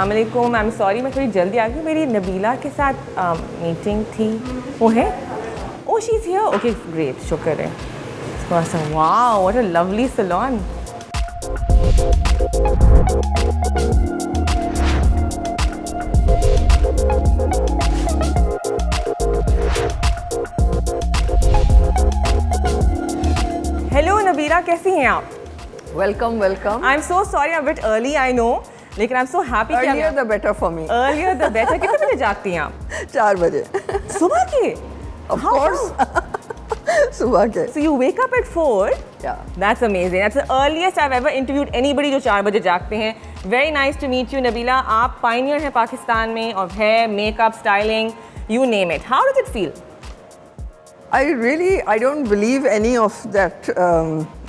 अस्सलाम वालेकुम, I am sorry मैं थोड़ी जल्दी आ गई, मेरी नबीला के साथ मीटिंग थी। वो है? Oh she is here, okay great, शुक्र है। थोड़ा सा wow what a lovely salon. Hello Nabeela, कैसी हैं आप? Welcome, welcome. I am so sorry, I am bit early I know, लेकिन आई एम सो हैप्पी कि Earlier the better for me. Earlier the better. कितने बजे जागती हैं आप? 4 बजे. सुबह के? Of course. सुबह के. So you wake up at 4? Yeah. That's amazing. That's the earliest I've ever interviewed anybody जो 4 बजे जागते हैं. Very nice to meet you, Nabila. आप pioneer हैं पाकिस्तान में of hair, makeup, styling, you name it. How does it feel? I don't believe any of that.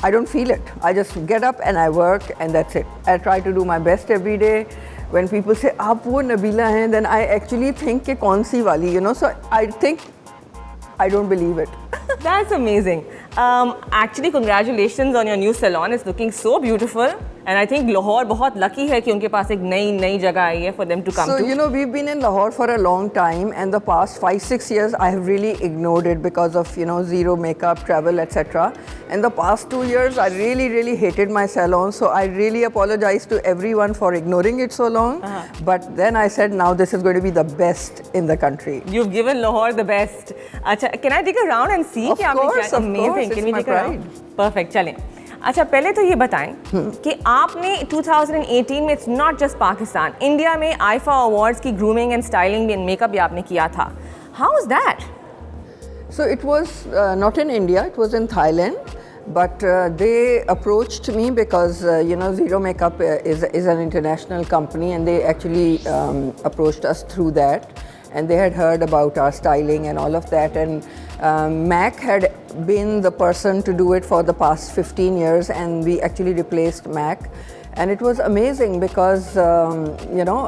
I don't feel it. I just get up and I work and that's it. I try to do my best every day. When people say, आप वो नबीला हैं, then I actually think कि कौन सी वाली, you know. So I think I don't believe it. That's amazing. Actually, congratulations on your new salon. It's looking so beautiful. And I think Lahore बहुत lucky है कि उनके पास एक नई जगह आई है for them to come So, to. you know, we've been in Lahore for a long time, and the past 5-6 years, I have really ignored it because of, you know, zero makeup, travel, etc. And the past 2 years, I really hated my salon. So I really apologize to everyone for ignoring it so long. But then I said, now this is going to be the best in the country. You've given Lahore the best. अच्छा, can I take a round and see Of कि आपने course, क्या? of Amazing. course, Can we it's take my a round? Perfect. चलें. अच्छा, पहले तो ये बताएं कि आपने 2018 में, it's not just Pakistan, India में आईफा अवार्ड्स की grooming and styling and makeup भी आपने किया था. How is that? So it was not in India, it was in Thailand. But they approached me because, you know, Zero Makeup is an international company, and they actually approached us through that. And they had heard about our styling and all of that. And Mac had been the person to do it for the past 15 years, and we actually replaced Mac. And it was amazing because, you know,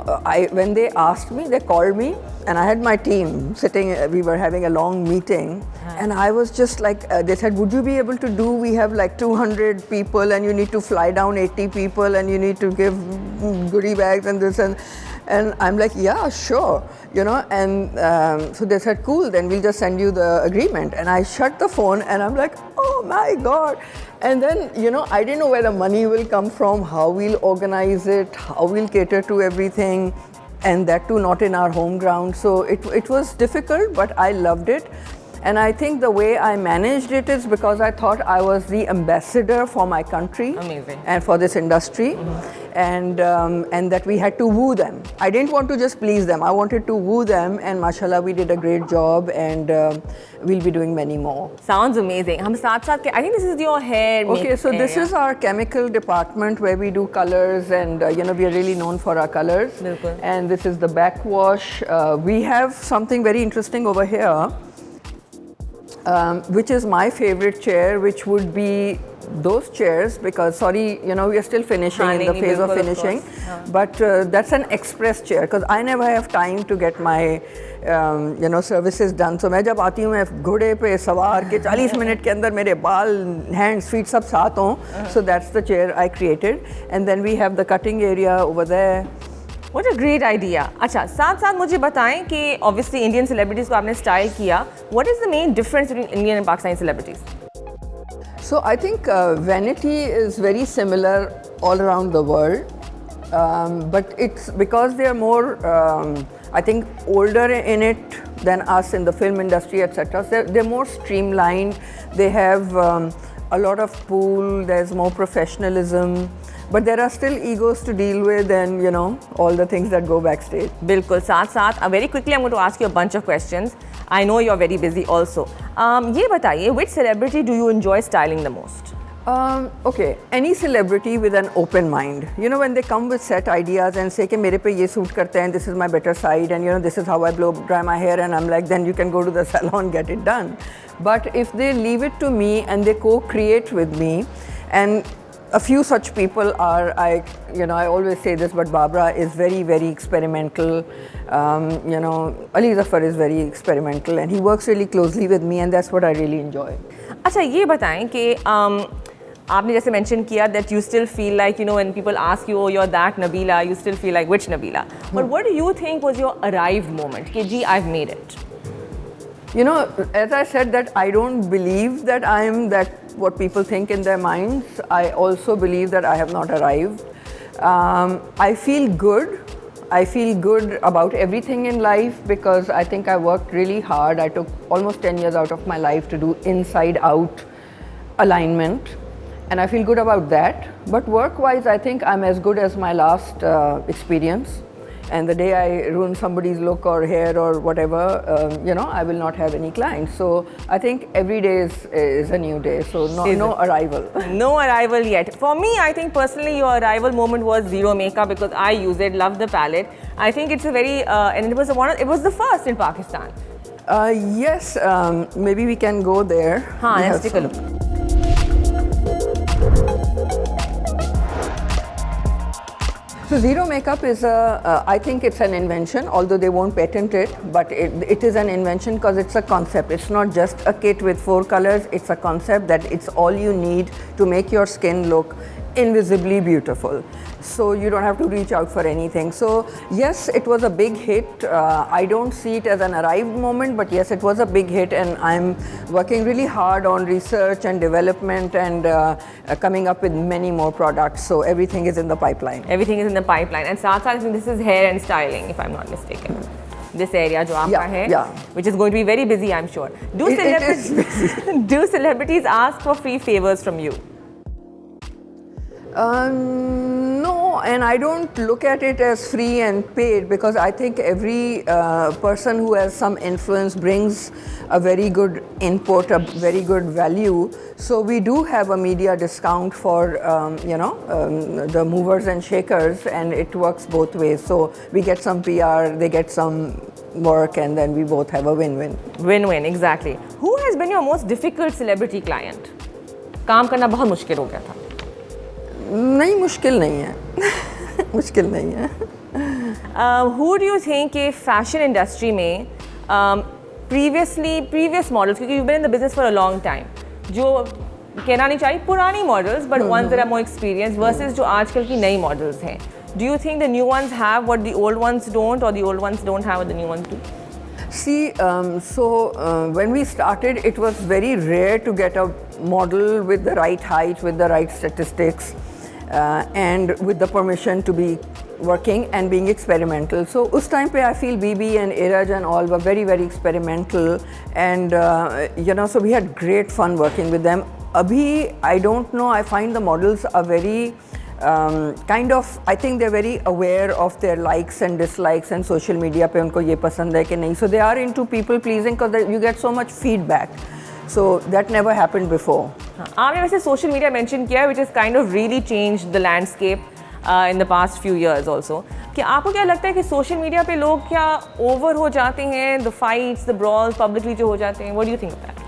when they asked me, they called me, and I had my team sitting, we were having a long meeting, and I was just like, they said, would you be able to do, we have like 200 people, and you need to fly down 80 people, and you need to give goodie bags and this and I'm like, yeah, sure, you know, and so they said, cool, then we'll just send you the agreement. And I shut the phone and I'm like, oh my God. And then, you know, I didn't know where the money will come from, how we'll organize it, how we'll cater to everything, and that too not in our home ground. So it was difficult, but I loved it. And I think the way I managed it is because I thought I was the ambassador for my country. Amazing. And for this industry. And that we had to woo them. I didn't want to just please them. I wanted to woo them, and mashallah we did a great job, and we'll be doing many more. Sounds amazing. हम साथ-साथ के, I think this is your hair. Okay, so this is our chemical department where we do colors, and you know, we are really known for our colors. बिल्कुल. And this is the backwash. We have something very interesting over here. Which is my favorite chair, which would be those chairs, because sorry, you know, we are still finishing, in the phase of finishing, but that's an express chair because I never have time to get my you know, services done. So मैं जब आती हूँ, मैं घोड़े पे सवार के 40 minute के अंदर मेरे बाल, hands, feet सब साथ हों. So that's the chair I created, and then we have the cutting area over there. What a great idea. अच्छा, साथ मुझे बताएं कि obviously Indian celebrities को आपने style किया. What is the main difference between Indian and Pakistani celebrities? So I think vanity is very similar all around the world, but it's because they are more, I think, older in it than us in the film industry, etc. So they're more streamlined. They have a lot of pool. There's more professionalism. But there are still egos to deal with, and you know, all the things that go backstage. बिल्कुल, साथ very quickly I'm going to ask you a bunch of questions. I know you're very busy also. ये बताइए, which celebrity do you enjoy styling the most? Okay, any celebrity with an open mind. You know, when they come with set ideas and say कि मेरे पे ये suit करते हैं, this is my better side, and you know, this is how I blow dry my hair, and I'm like, then you can go to the salon, get it done. But if they leave it to me and they co-create with me, and a few such people are, I always say this, but Babra is very experimental. You know, Ali Zafar is very experimental, and he works really closely with me, and that's what I really enjoy. अच्छा, ये बताएं कि आपने जैसे mention किया that you still feel like, you know, when people ask you, oh, you're that Nabila, you still feel like which Nabila? But what do you think was your arrived moment? कि जी, I've made it. You know, as I said that I don't believe that I am that what people think in their minds. I also believe that I have not arrived. I feel good. I feel good about everything in life because I think I worked really hard. I took almost 10 years out of my life to do inside out alignment, and I feel good about that. But work wise, I think I'm as good as my last experience. And the day I ruin somebody's look or hair or whatever, you know, I will not have any clients. So I think every day is a new day. So no arrival. No arrival yet. For me, I think personally your arrival moment was Zero Makeup because I use it, love the palette. I think it's a very, and it was the first in Pakistan. Yes, maybe we can go there. Haan, let's take a look. So Zero Makeup is I think it's an invention, although they won't patent it, but it is an invention because it's a concept. It's not just a kit with 4 colors, it's a concept that it's all you need to make your skin look invisibly beautiful. So you don't have to reach out for anything. So yes, it was a big hit. I don't see it as an arrived moment, but yes, it was a big hit, and I'm working really hard on research and development and coming up with many more products. So everything is in the pipeline. Everything is in the pipeline. And साथ साथ this is hair and styling, if I'm not mistaken. This area जो आपका है, which is going to be very busy, I'm sure. Do celebrities ask for free favors from you? No, and I don't look at it as free and paid because I think every person who has some influence brings a very good input, a very good value. So we do have a media discount for the movers and shakers, and it works both ways. So we get some PR, they get some work, and then we both have a win-win. Win-win, exactly. Who has been your most difficult celebrity client? काम करना बहुत मुश्किल हो गया था. नहीं, मुश्किल नहीं है. मुश्किल नहीं है. Who do you think कि fashion industry में previous models, क्योंकि you've been in the business for a long time, जो कहना नहीं चाहिए पुरानी models, but ones that are more experienced versus जो आजकल की नई models हैं. Do you think the new ones have what the old ones don't, or the old ones don't have what the new ones do? See, when we started, it was very rare to get a model with the right height, with the right statistics, and with the permission to be working and being experimental. So us time pe I feel BB and Iraj and all were very, very experimental, and so we had great fun working with them. Abhi, I don't know, I find the models are very I think they're very aware of their likes and dislikes, and social media pe unko ye pasand hai ki nahi. So they are into people pleasing because you get so much feedback. So that never happened before. आपने वैसे social media mention किया, which has kind of really changed the landscape in the past few years also. कि आपको क्या लगता है कि social media पे लोग क्या over हो जाते हैं, the fights, the brawls publicly जो हो जाते हैं? What do you think of that?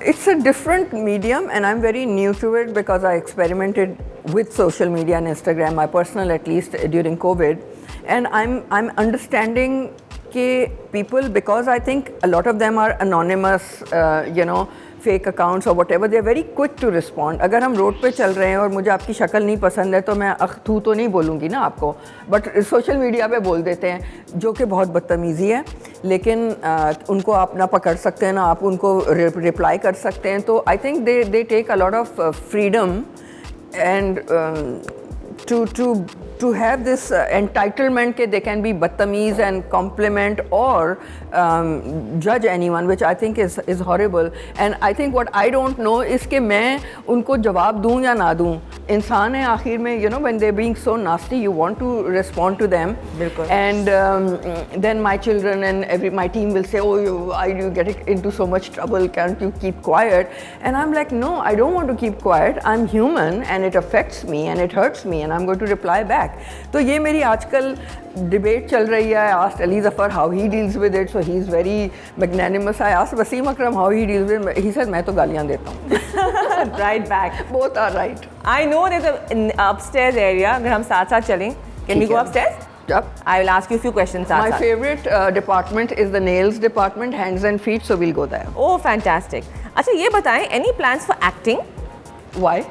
It's a different medium, and I'm very new to it because I experimented with social media and Instagram, my personal at least, during COVID, and I'm understanding people, because I think a lot of them are anonymous, fake accounts or whatever, they're very quick to respond. अगर हम road पे चल रहे हैं और मुझे आपकी शक्ल नहीं पसंद है तो मैं तू तो नहीं बोलूँगी ना आपको, बट सोशल मीडिया पे बोल देते हैं, जो कि बहुत बदतमीज़ी है, लेकिन उनको आप ना पकड़ सकते हैं ना आप उनको रिप्लाई कर सकते हैं. तो I think they take a lot of freedom and to have this entitlement that they can be badtameez and compliment or judge anyone, which I think is horrible. And I think what I don't know is कि मैं उनको जवाब दूँ या ना दूँ. इंसान है आखिर में, when they're being so nasty, you want to respond to them. बिल्कुल. And then my children and my team will say, oh, you get into so much trouble, can't you keep quiet? And I'm like, no, I don't want to keep quiet. I'm human and it affects me and it hurts me and I'm going to reply back. तो ये मेरी आजकल debate चल रही है. I asked Ali Zafar how he deals with it, so he's very magnanimous. I asked Wasim Akram how he deals with it. He said मैं तो गालियाँ देता हूँ. Right back. Both are right. I know there's an upstairs area. अगर हम साथ साथ चलें, can we go upstairs? Yep. I will ask you a few questions. My favorite department is the nails department, hands and feet, so we'll go there. Oh, fantastic. अच्छा ये बताएं, any plans for acting? Why?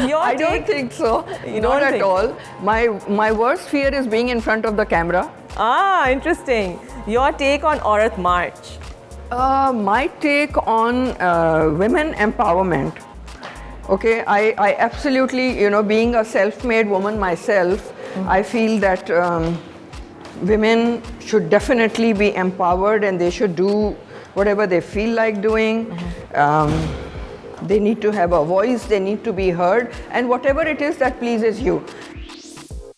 Your I don't take? think so. You Not don't at think? all. My worst fear is being in front of the camera. Ah, interesting. Your take on Aurat March. My take on women empowerment. Okay, I absolutely, being a self-made woman myself, I feel that women should definitely be empowered and they should do whatever they feel like doing. They need to have a voice, they need to be heard, and whatever it is that pleases you.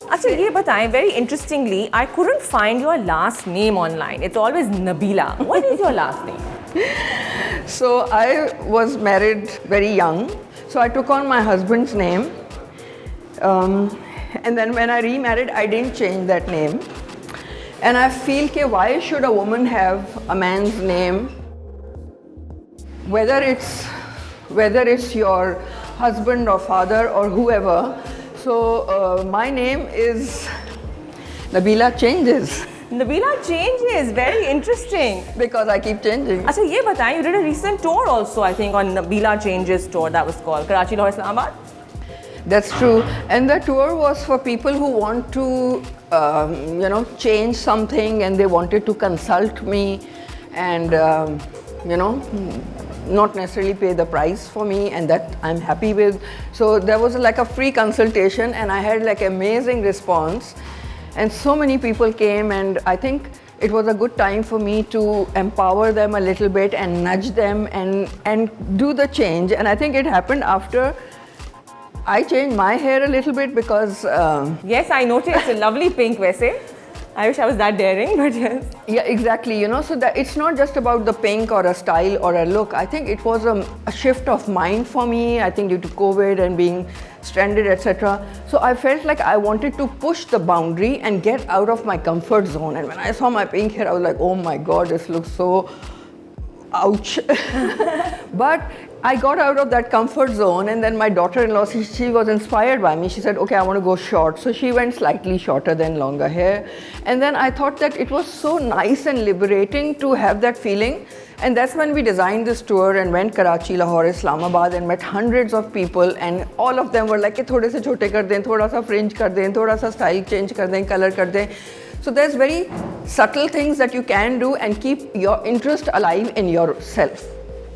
अच्छा ये बताएं, very interestingly, I couldn't find your last name online. It's always Nabila. What is your last name? So I was married very young, so I took on my husband's name. And then when I remarried, I didn't change that name. And I feel that why should a woman have a man's name? Whether it's your husband or father or whoever. So my name is Nabila changes Nabila changes. Very interesting. because I keep changing. अच्छा ये बताएं, you did a recent tour also, I think, on Nabila Changes tour that was called Karachi, Lahore, Islamabad. That's true. And the tour was for people who want to, change something and they wanted to consult me and, not necessarily pay the price for me, and that I'm happy with. So there was like a free consultation and I had like amazing response. And so many people came, and I think it was a good time for me to empower them a little bit and nudge them and do the change. And I think it happened after I changed my hair a little bit because Yes, I noticed. It's a lovely pink वैसे. I wish I was that daring, but yes. yeah, exactly. So that it's not just about the pink or a style or a look. I think it was a shift of mind for me. I think due to COVID and being stranded, etc. So I felt like I wanted to push the boundary and get out of my comfort zone. And when I saw my pink hair, I was like, oh my God, this looks so ouch. But I got out of that comfort zone, and then my daughter-in-law, she was inspired by me. She said, okay, I want to go short. So she went slightly shorter than longer hair. And then I thought that it was so nice and liberating to have that feeling. And that's when we designed this tour and went Karachi, Lahore, Islamabad, and met hundreds of people, and all of them were like, थोड़े से छोटे कर दें, थोड़ा सा fringe कर दें, थोड़ा सा style change कर दें, color कर दें. So there's very subtle things that you can do and keep your interest alive in yourself.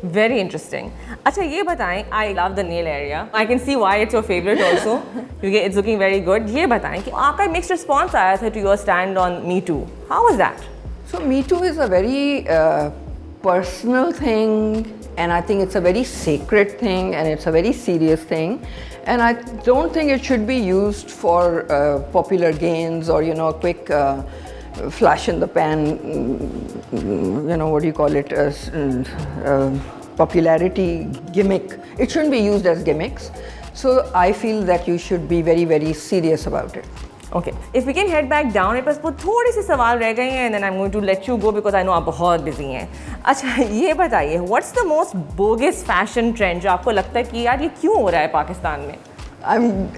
Very interesting. अच्छा ये बताएं, I love the nail area. I can see why it's your favorite also. क्योंकि it's looking very good. ये बताएं कि आपका mixed response आया था to your stand on Me Too. How was that? So Me Too is a very personal thing, and I think it's a very sacred thing, and it's a very serious thing. And I don't think it should be used for popular gains or, a quick flash in the pan, what do you call it, popularity gimmick. It shouldn't be used as gimmicks. So I feel that you should be very, very serious about it. Okay. If we can head back down, मेरे पास बहुत थोड़े से सवाल रह गए हैं, and then I'm going to let you go because I know आप बहुत busy हैं. अच्छा ये बताइए, what's the most bogus fashion trend जो आपको लगता है कि यार ये क्यों हो रहा है पाकिस्तान में?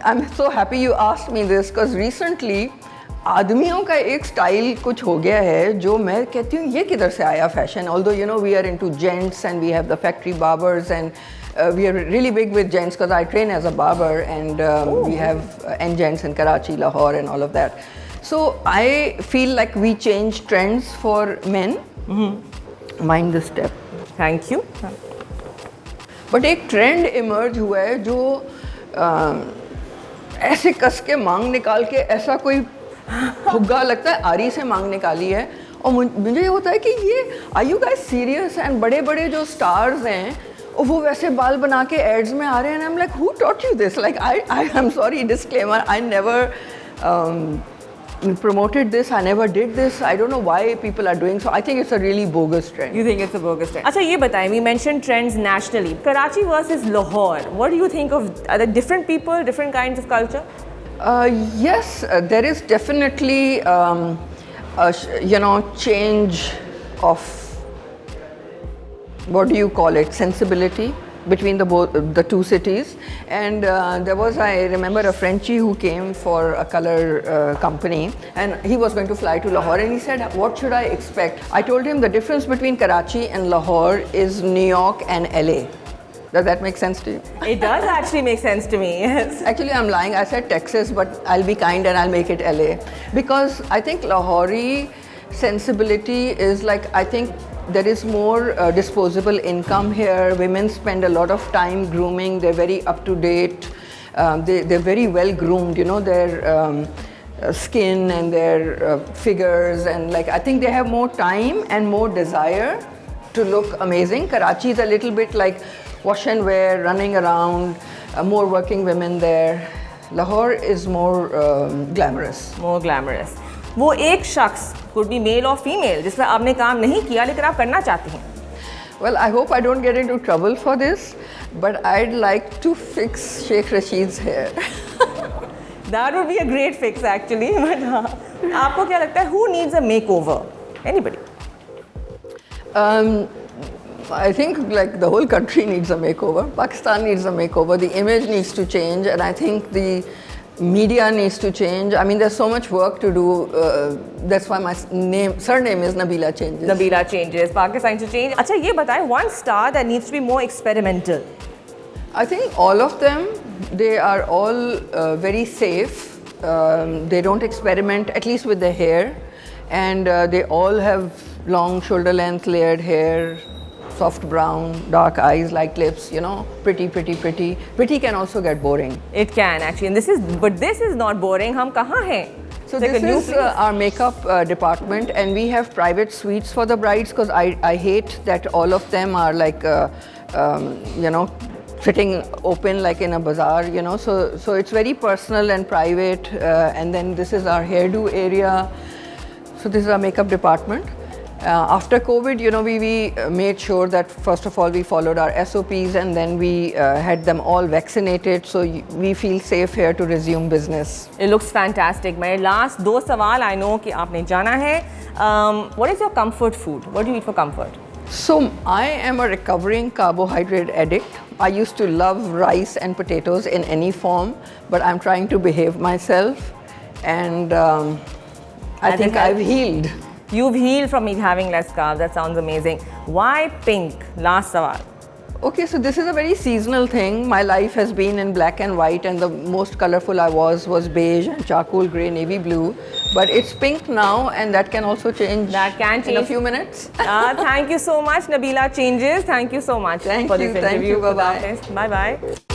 I'm so happy you asked me this because recently आदमियों का एक स्टाइल कुछ हो गया है जो मैं कहती हूँ ये किधर से आया fashion. Although we are into gents and we have the factory barbers and we are really big with gents because I train as a barber, and we have gents in Karachi, Lahore and all of that. So I feel like we change trends for men. Mind the step. Thank you. But एक trend emerge हुआ है जो ऐसे कस के मांग निकाल के ऐसा कोई फुग्गा लगता है आरी से मांग निकाली है. और मुझे ये होता है कि ये are you guys serious. And बड़े बड़े जो स्टार्स हैं और वो वैसे बाल बना के एड्स में आ रहे हैं. I am like who taught you this. Like I am sorry, disclaimer, I never promoted this, I never did this. I don't know why people are doing so. I think it's a really bogus trend. You think it's a bogus trend? अच्छा ये बताएं, we mentioned trends nationally. Karachi versus Lahore. What do you think of, are there different people, different kinds of culture? Yes, there is definitely change of, what do you call it, sensibility between the two cities. And there was, I remember, a Frenchie who came for a color company, and he was going to fly to Lahore, and he said, what should I expect? I told him the difference between Karachi and Lahore is New York and LA. Does that make sense to you? It does actually make sense to me, yes. Actually, I'm lying. I said Texas, but I'll be kind and I'll make it LA. Because I think Lahori sensibility is like, I think there is more disposable income here. Women spend a lot of time grooming. They're very up to date. They're very well groomed, you know, their skin and their figures. And like, I think they have more time and more desire to look amazing. Karachi is a little bit like wash and wear, running around, more working women there. Lahore is more glamorous. More glamorous. वो एक शख्स could be male or female जिस पर आपने काम नहीं किया लेकिन आप करना चाहती हैं. Well, I hope I don't get into trouble for this, but I'd like to fix Sheikh Rashid's hair. That would be a great fix actually. But हाँ, आपको क्या लगता है? Who needs a makeover? Anybody? I think like the whole country needs a makeover. Pakistan needs a makeover. The image needs to change, and I think the media needs to change. I mean, there's so much work to do. That's why my surname is Nabila Changes. Nabila Changes. Pakistan to change. अच्छा ये बताएं, one star that needs to be more experimental. I think all of them, they are all very safe. They don't experiment, at least with the hair, and they all have long shoulder length layered hair, soft brown, dark eyes, light lips, you know, pretty. Pretty can also get boring. It can actually, and this is not boring. हम कहाँ हैं? So It's like a this new is place. our makeup department, and we have private suites for the brides because I hate that all of them are like, you know, sitting open like in a bazaar, you know. So it's very personal and private. And then this is our hairdo area. So this is our makeup department. After COVID, you know, we made sure that first of all we followed our SOPs, and then we had them all vaccinated, so we feel safe here to resume business. It looks fantastic. My last दो सवाल I know कि आपने जाना है. What is your comfort food? What do you eat for comfort? So I am a recovering carbohydrate addict. I used to love rice and potatoes in any form, but I'm trying to behave myself, and I think I've healed. You've healed from having less carbs. That sounds amazing. Why pink? Last sawal. Okay, so this is a very seasonal thing. My life has been in black and white, and the most colorful I was beige and charcoal gray, navy blue. But it's pink now, and that can also change. That can change in a few minutes. Thank you so much, Nabila Changes. Thank you so much Thank for you. this interview. Thank you. Bye bye. Bye bye.